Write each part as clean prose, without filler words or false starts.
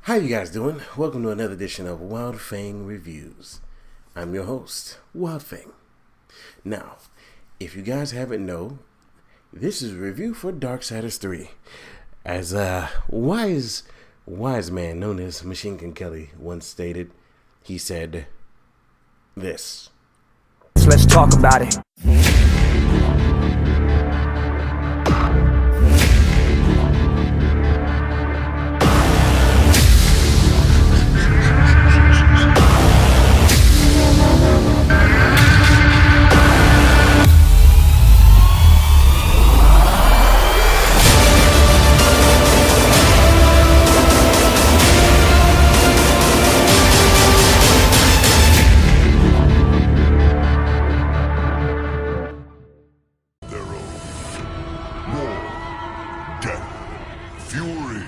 How you guys doing? Welcome to another edition of Wild Fang Reviews. I'm your host, Wild Fang. Now, if you guys haven't known, this is a review for Darksiders 3. As a wise man known as Machine Gun Kelly once stated, he said this. Let's talk about it. Fury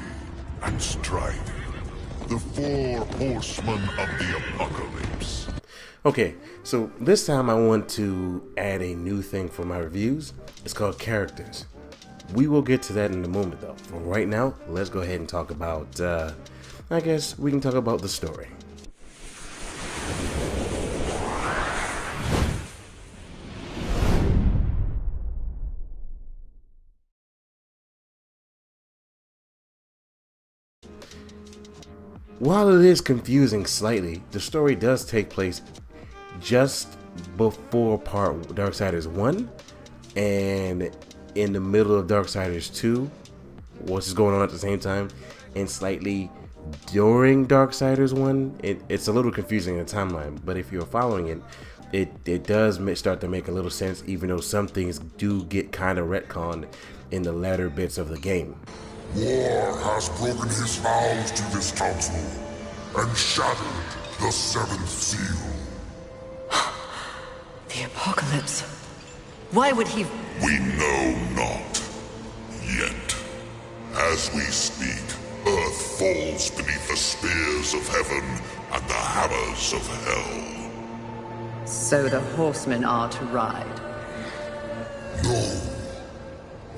and strife, the four horsemen of the apocalypse. Okay, so this time I want to add a new thing for my reviews. It's called characters. We will get to that in a moment though. For right now, let's go ahead and talk about, I guess we can talk about the story. While it is confusing slightly, the story does take place just before part Darksiders 1 and in the middle of Darksiders 2, which is going on at the same time, and slightly during Darksiders 1. It's a little confusing in the timeline, but if you're following it does start to make a little sense, even though some things do get kind of retconned in the latter bits of the game. War has broken his vows to this council and shattered the seventh seal. The apocalypse. Why would he? We know not yet. As we speak, Earth falls beneath the spears of heaven and the hammers of hell. So the horsemen are to ride. No.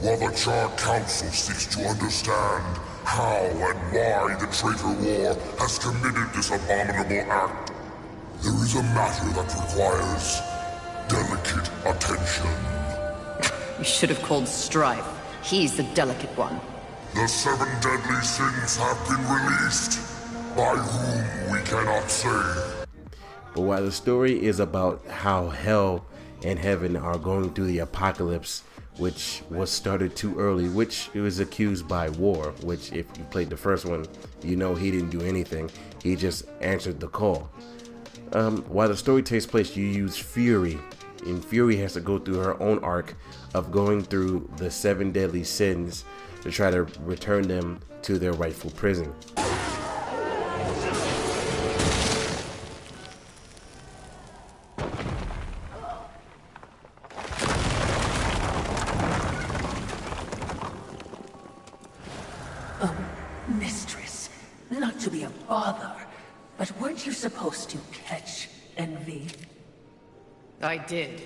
While the Charred Council seeks to understand how and why the traitor war has committed this abominable act, there is a matter that requires delicate attention. You should have called Strife. He's the delicate one. The seven deadly sins have been released, by whom we cannot say. But while the story is about how hell and heaven are going through the apocalypse, which was started too early, which it was accused by War, which if you played the first one, you know he didn't do anything. He just answered the call. While the story takes place, you use Fury, and Fury has to go through her own arc of going through the seven deadly sins to try to return them to their rightful prison. Mistress, not to be a bother, but weren't you supposed to catch envy? I did.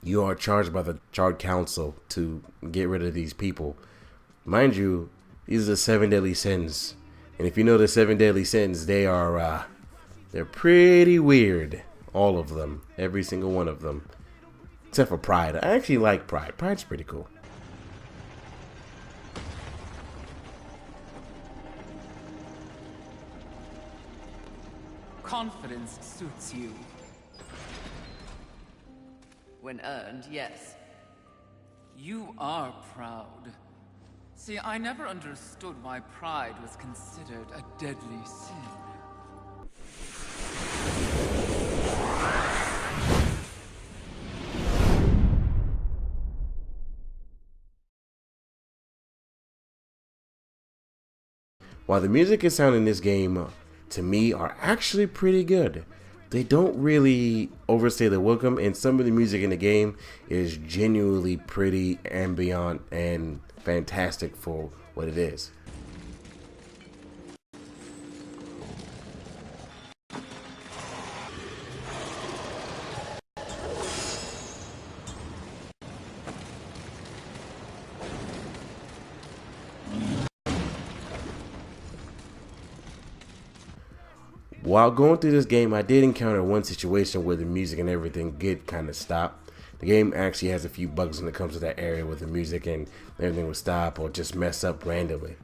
You are charged by the Charred Council to get rid of these people. Mind you, these are the seven deadly sins. And if you know the seven deadly sins, they're pretty weird. All of them. Every single one of them. Except for Pride. I actually like Pride. Pride's pretty cool. Confidence suits you. When earned, yes. You are proud. See, I never understood why pride was considered a deadly sin. While the music and sound in this game, to me, are actually pretty good. They don't really overstay the welcome, and some of the music in the game is genuinely pretty ambient and fantastic for what it is. While going through this game, I did encounter one situation where the music and everything did kind of stop. The game actually has a few bugs when it comes to that area with the music and everything would stop or just mess up randomly.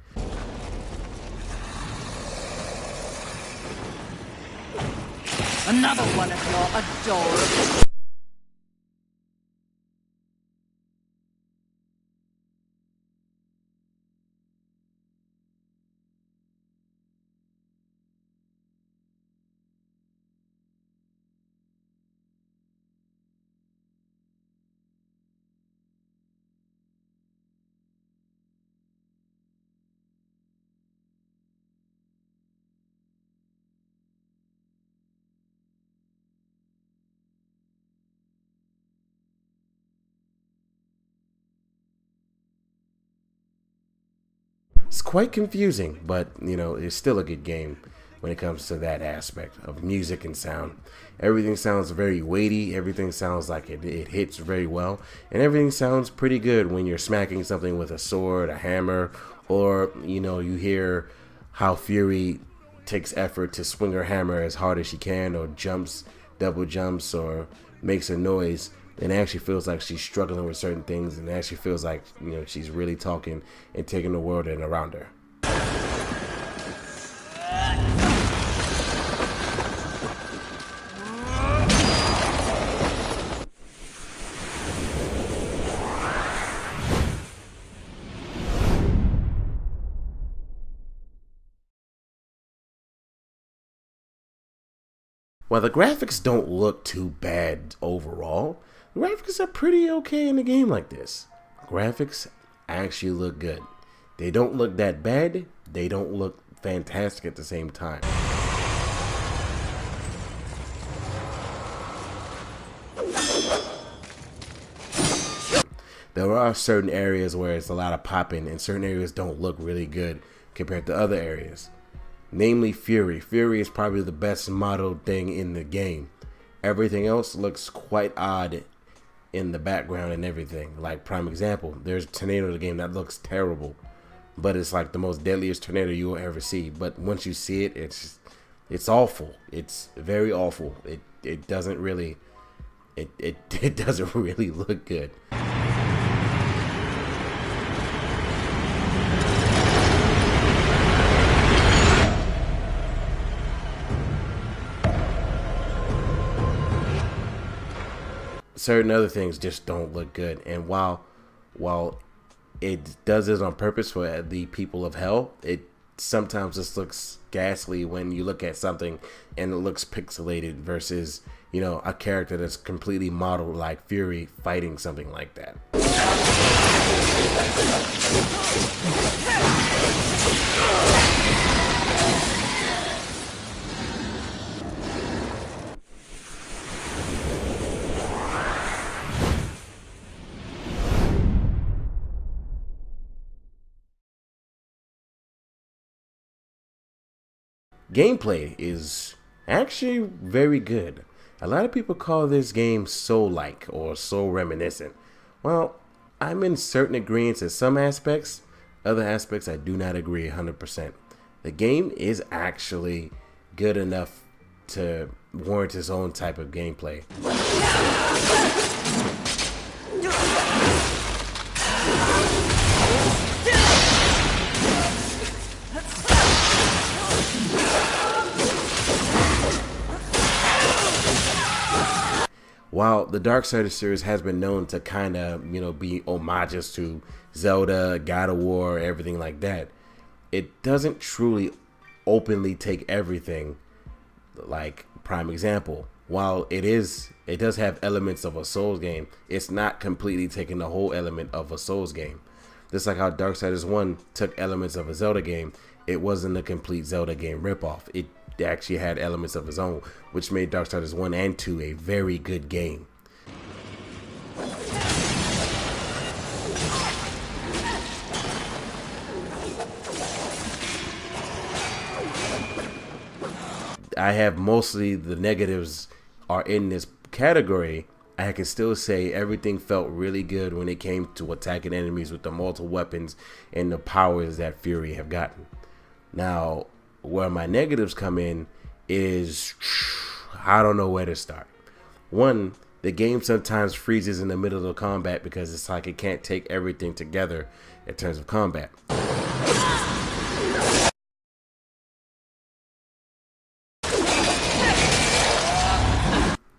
Another one of your adorable... It's quite confusing, but you know, it's still a good game when it comes to that aspect of music and sound. Everything sounds very weighty, everything sounds like it hits very well, and everything sounds pretty good when you're smacking something with a sword, a hammer, or you know, you hear how Fury takes effort to swing her hammer as hard as she can, or jumps, double jumps, or makes a noise. And it actually feels like she's struggling with certain things, and it actually feels like, you know, she's really talking and taking the world in around her. While the graphics don't look too bad overall, the graphics are pretty okay in a game like this. Graphics actually look good. They don't look that bad, they don't look fantastic at the same time. There are certain areas where it's a lot of popping and certain areas don't look really good compared to other areas. Namely Fury. Fury is probably the best modeled thing in the game. Everything else looks quite odd in the background and everything. Like prime example, there's a tornado in the game that looks terrible, but it's like the most deadliest tornado you will ever see. But once you see it, it's awful. It's very awful. It doesn't really it doesn't really look good. Certain other things just don't look good, and while it does this on purpose for the people of Hell, it sometimes just looks ghastly when you look at something and it looks pixelated versus, you know, a character that's completely modeled like Fury fighting something like that. Gameplay is actually very good. A lot of people call this game soul-like or soul reminiscent. Well, I'm in certain agreements in some aspects. Other aspects I do not agree 100%. The game is actually good enough to warrant its own type of gameplay. While the Darksider series has been known to kind of, you know, be homages to Zelda, God of War, everything like that, it doesn't truly openly take everything. Like prime example, while it does have elements of a Souls game, it's not completely taking the whole element of a Souls game. Just like how Darksiders 1 took elements of a Zelda game, it wasn't a complete Zelda game ripoff. It actually had elements of its own, which made Darksiders 1 and 2 a very good game. I have mostly the negatives are in this category. I can still say everything felt really good when it came to attacking enemies with the multiple weapons and the powers that Fury have gotten. Now, where my negatives come in is, I don't know where to start. One, the game sometimes freezes in the middle of the combat because it's like it can't take everything together in terms of combat.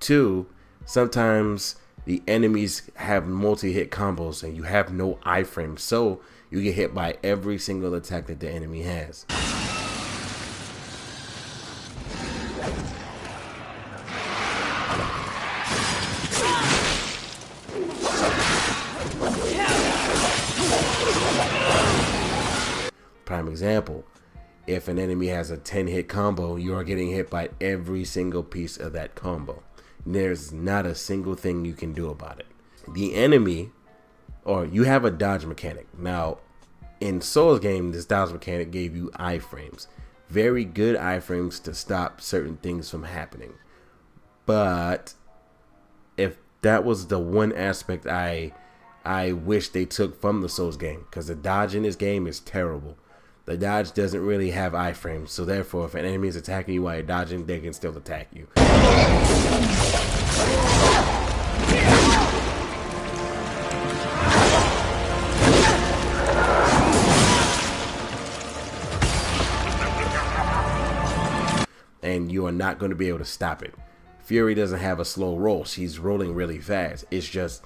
Two, sometimes the enemies have multi-hit combos and you have no iframe, so you get hit by every single attack that the enemy has. Prime example, if an enemy has a 10-hit combo, you are getting hit by every single piece of that combo. There's not a single thing you can do about it. The enemy, or you have a dodge mechanic. Now, in Souls game, this dodge mechanic gave you iframes. Very good iframes to stop certain things from happening. But if that was the one aspect I wish they took from the Souls game, because the dodge in this game is terrible. The dodge doesn't really have iframes, so therefore if an enemy is attacking you while you're dodging, they can still attack you. And you are not going to be able to stop it. Fury doesn't have a slow roll. She's rolling really fast. It's just,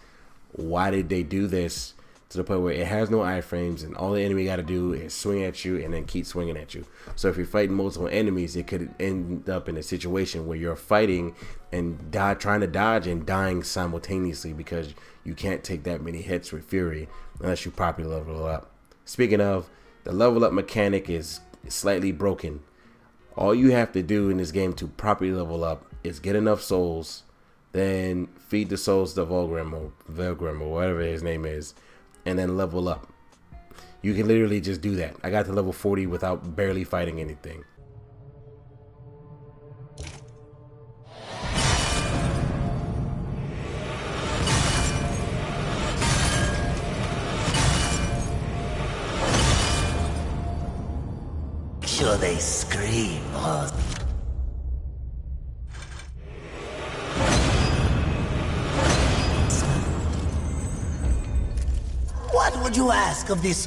why did they do this to the point where it has no iframes and all the enemy got to do is swing at you and then keep swinging at you? So if you're fighting multiple enemies, it could end up in a situation where you're fighting and trying to dodge and dying simultaneously because you can't take that many hits with Fury unless you properly level up. Speaking of, the level up mechanic is slightly broken. All you have to do in this game to properly level up is get enough souls, then feed the souls to Vulgrim or whatever his name is, and then level up. You can literally just do that. I got to level 40 without barely fighting anything. Sure they scream, huh? What would you ask of this?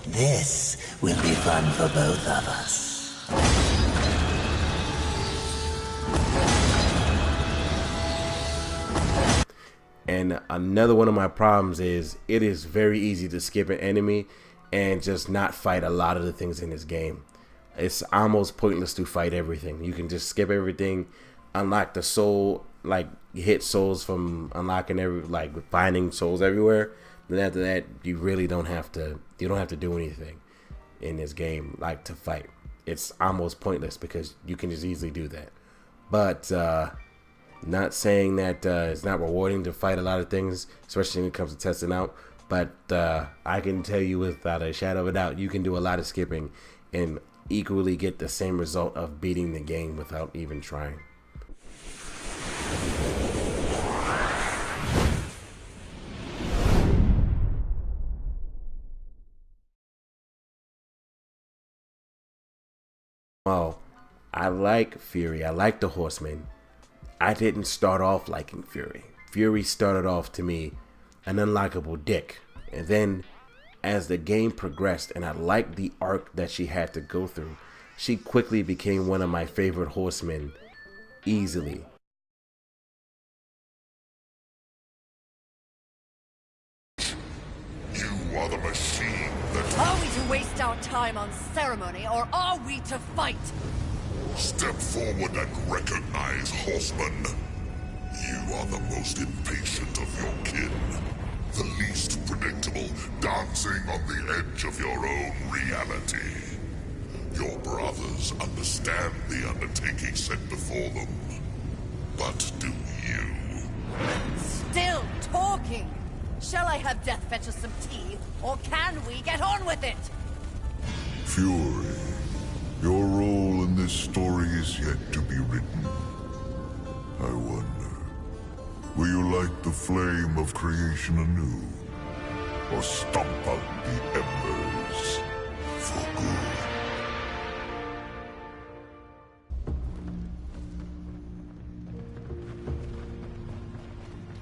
This will be fun for both of us. And another one of my problems is it is very easy to skip an enemy and just not fight a lot of the things in this game. It's almost pointless to fight everything. You can just skip everything, unlock the soul, like hit souls from unlocking finding souls everywhere. Then after that, you really don't have to. You don't have to do anything in this game like to fight. It's almost pointless because you can just easily do that. But not saying that it's not rewarding to fight a lot of things, especially when it comes to testing out. But I can tell you without a shadow of a doubt, you can do a lot of skipping and equally get the same result of beating the game without even trying. Well, I like Fury. I like the Horseman. I didn't start off liking Fury. Fury started off to me an unlockable dick. And then as the game progressed and I liked the arc that she had to go through, she quickly became one of my favorite horsemen easily. You are the machine that... Are we to waste our time on ceremony, or are we to fight? Step forward and recognize, horseman. You are the most impatient of your kin. The least predictable, dancing on the edge of your own reality. Your brothers understand the undertaking set before them. But do you? Still talking! Shall I have Death fetch us some tea, or can we get on with it? Fury, your role in this story is yet to be written. I wonder, will you light the flame of creation anew? Or stomp out the embers for good?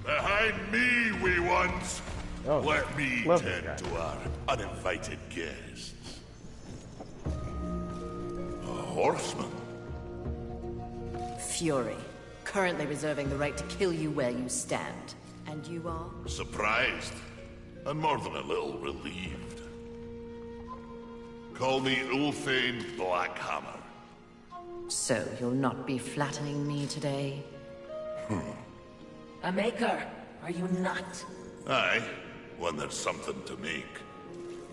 Behind me, wee ones! Oh, Let me love this tend guy. to our uninvited guests. A horseman? Fury, currently reserving the right to kill you where you stand. And you are? Surprised, and more than a little relieved. Call me Ulfane Blackhammer. So you'll not be flattering me today? A maker, are you not? Aye, when there's something to make.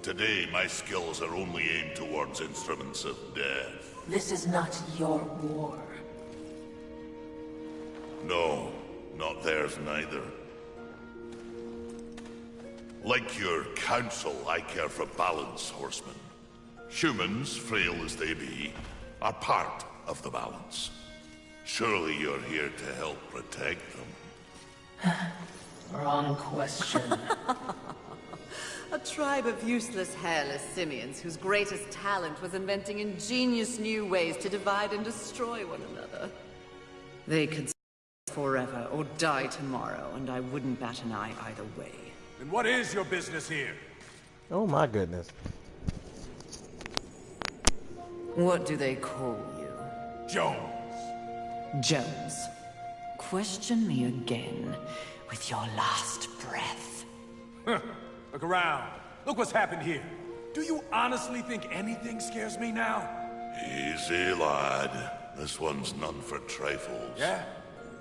Today, my skills are only aimed towards instruments of death. This is not your war. No, not theirs neither. Like your council, I care for balance, horsemen. Humans, frail as they be, are part of the balance. Surely you're here to help protect them. Wrong question. A tribe of useless, hairless simians whose greatest talent was inventing ingenious new ways to divide and destroy one another. They could forever or die tomorrow, and I wouldn't bat an eye either way. Then what is your business here? Oh my goodness. What do they call you? Jones. Jones. Question me again with your last breath. Look around. Look what's happened here. Do you honestly think anything scares me now? Easy, lad. This one's none for trifles. Yeah?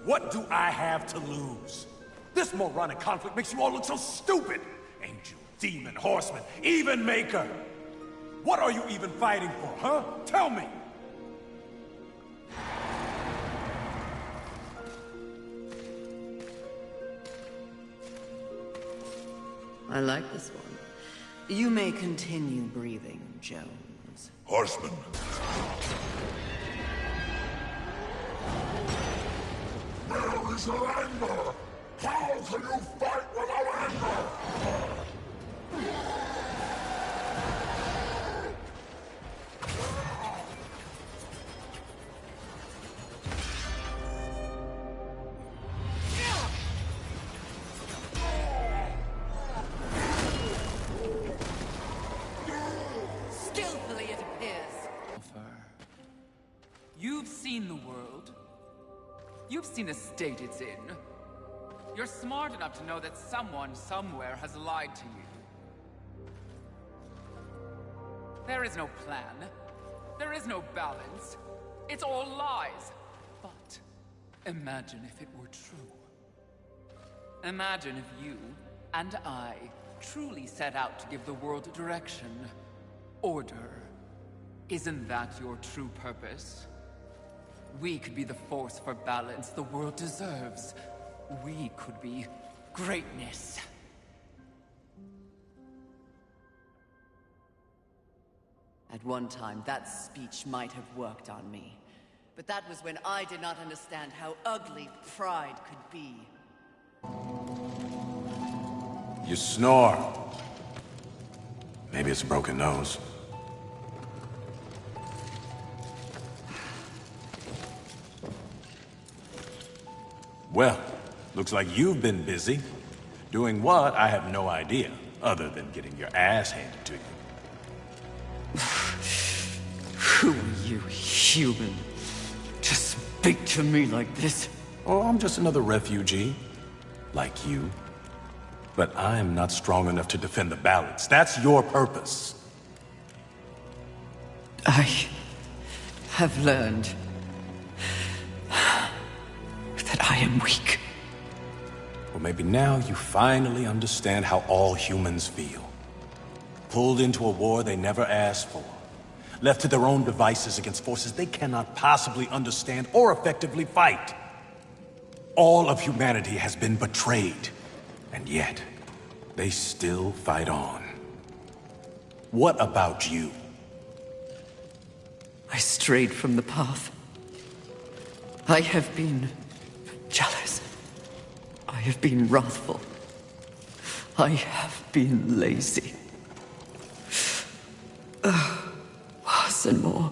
What do I have to lose? This moronic conflict makes you all look so stupid. Angel, demon, horseman, even maker. What are you even fighting for, huh? Tell me! I like this one. You may continue breathing, Jones. Horseman. Where is your anger? How can you fight without anger? Skillfully, it appears. You've seen the world. You've seen the state it's in. You're smart enough to know that someone somewhere has lied to you. There is no plan. There is no balance. It's all lies. But imagine if it were true. Imagine if you and I truly set out to give the world direction. Order. Isn't that your true purpose? We could be the force for balance the world deserves. We could be greatness. At one time, that speech might have worked on me. But that was when I did not understand how ugly pride could be. You snore. Maybe it's a broken nose. Well, looks like you've been busy. Doing what, I have no idea, other than getting your ass handed to you. Who are you, human? To speak to me like this? Oh, I'm just another refugee, like you. But I'm not strong enough to defend the balance. That's your purpose. I have learned that I am weak. Well, maybe now you finally understand how all humans feel. Pulled into a war they never asked for. Left to their own devices against forces they cannot possibly understand or effectively fight. All of humanity has been betrayed. And yet, they still fight on. What about you? I strayed from the path. I have been jealous. I have been wrathful. I have been lazy. Worse and more.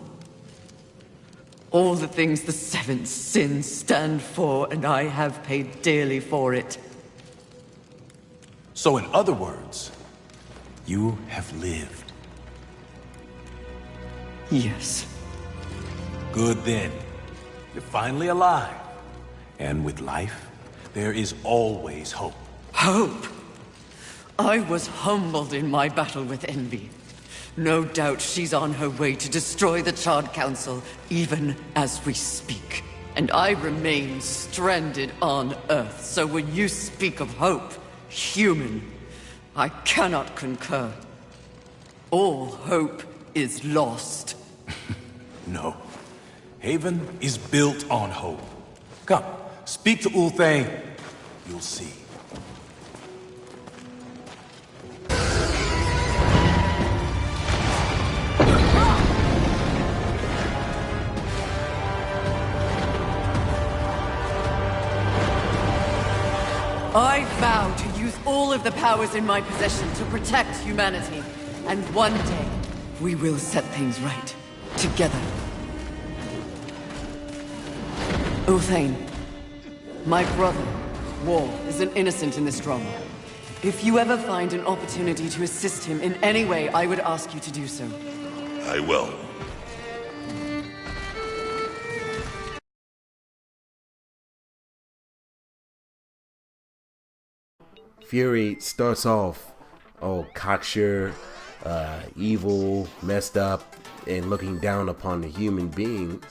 All the things the seven sins stand for, and I have paid dearly for it. So in other words, you have lived. Yes. Good then. You're finally alive. And with life, there is always hope. Hope. I was humbled in my battle with Envy. No doubt she's on her way to destroy the Charred Council, even as we speak. And I remain stranded on Earth, so when you speak of hope, human, I cannot concur. All hope is lost. No. Haven is built on hope. Come, speak to Ulthane. You'll see. I vow to use all of the powers in my possession to protect humanity. And one day, we will set things right. Together. Ulthane, my brother, War, is an innocent in this drama. If you ever find an opportunity to assist him in any way, I would ask you to do so. I will. Fury starts off all cocksure, evil, messed up, and looking down upon the human beings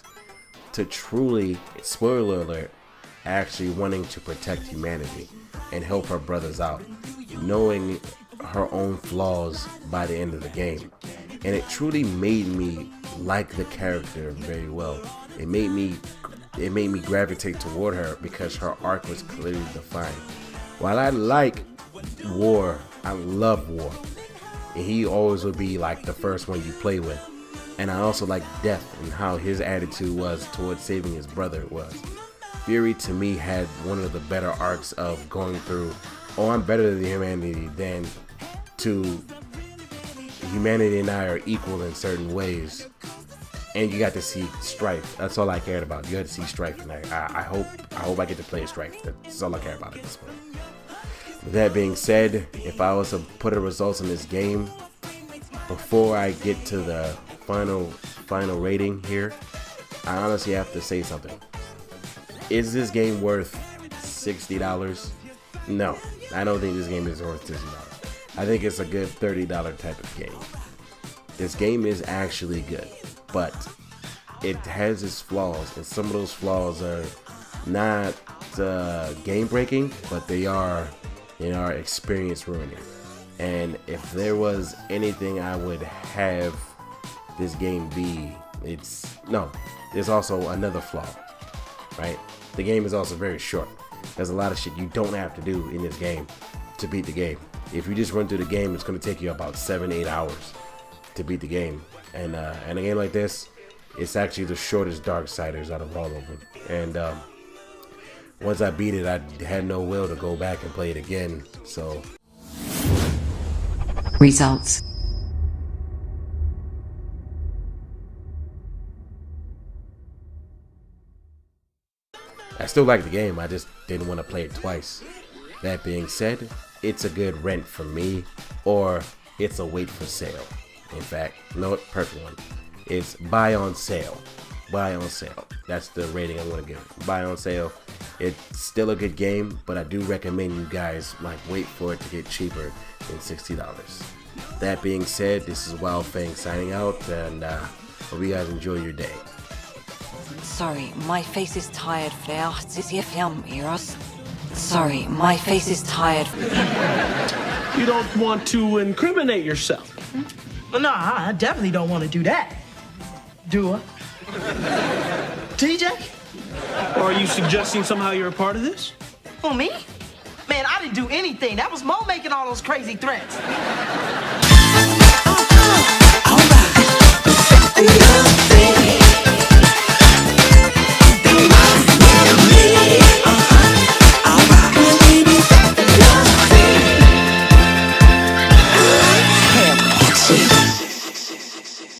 to truly, spoiler alert, actually wanting to protect humanity and help her brothers out, knowing her own flaws by the end of the game. And it truly made me like the character very well. It made me gravitate toward her because her arc was clearly defined. While I like War, I love War, and he always would be like the first one you play with. And I also like Death and how his attitude was towards saving his brother was. Fury to me had one of the better arcs of going through, oh, I'm better than humanity, than to humanity and I are equal in certain ways. And you got to see Strife. That's all I cared about. You got to see Strife, and I hope I get to play Strife. That's all I care about at this point. With that being said, if I was to put a results in this game before I get to the final rating here, I honestly have to say something. Is this game worth $60? No, I don't think this game is worth $60. I think it's a good $30 type of game. This game is actually good, but it has its flaws, and some of those flaws are not game breaking, but they are experience ruining. And if there was anything I would have this game be, there's also another flaw, right? The game is also very short. There's a lot of shit you don't have to do in this game to beat the game. If you just run through the game, it's going to take you about 7-8 hours to beat the game. And a game like this, it's actually the shortest Darksiders out of all of them. And once I beat it, I had no will to go back and play it again. So results. I still like the game, I just didn't want to play it twice. That being said, it's a good rent for me, or it's a wait for sale. In fact, no, perfect one. It's buy on sale. Buy on sale. That's the rating I'm gonna give it. Buy on sale. It's still a good game, but I do recommend you guys wait for it to get cheaper than $60. That being said, this is Wild Fang signing out, and hope you guys enjoy your day. Sorry, my face is tired. Sorry, my face is tired. You don't want to incriminate yourself. No, I definitely don't want to do that. Do I? TJ? Or are you suggesting somehow you're a part of this? Who, me? Man, I didn't do anything. That was Mo making all those crazy threats. All right.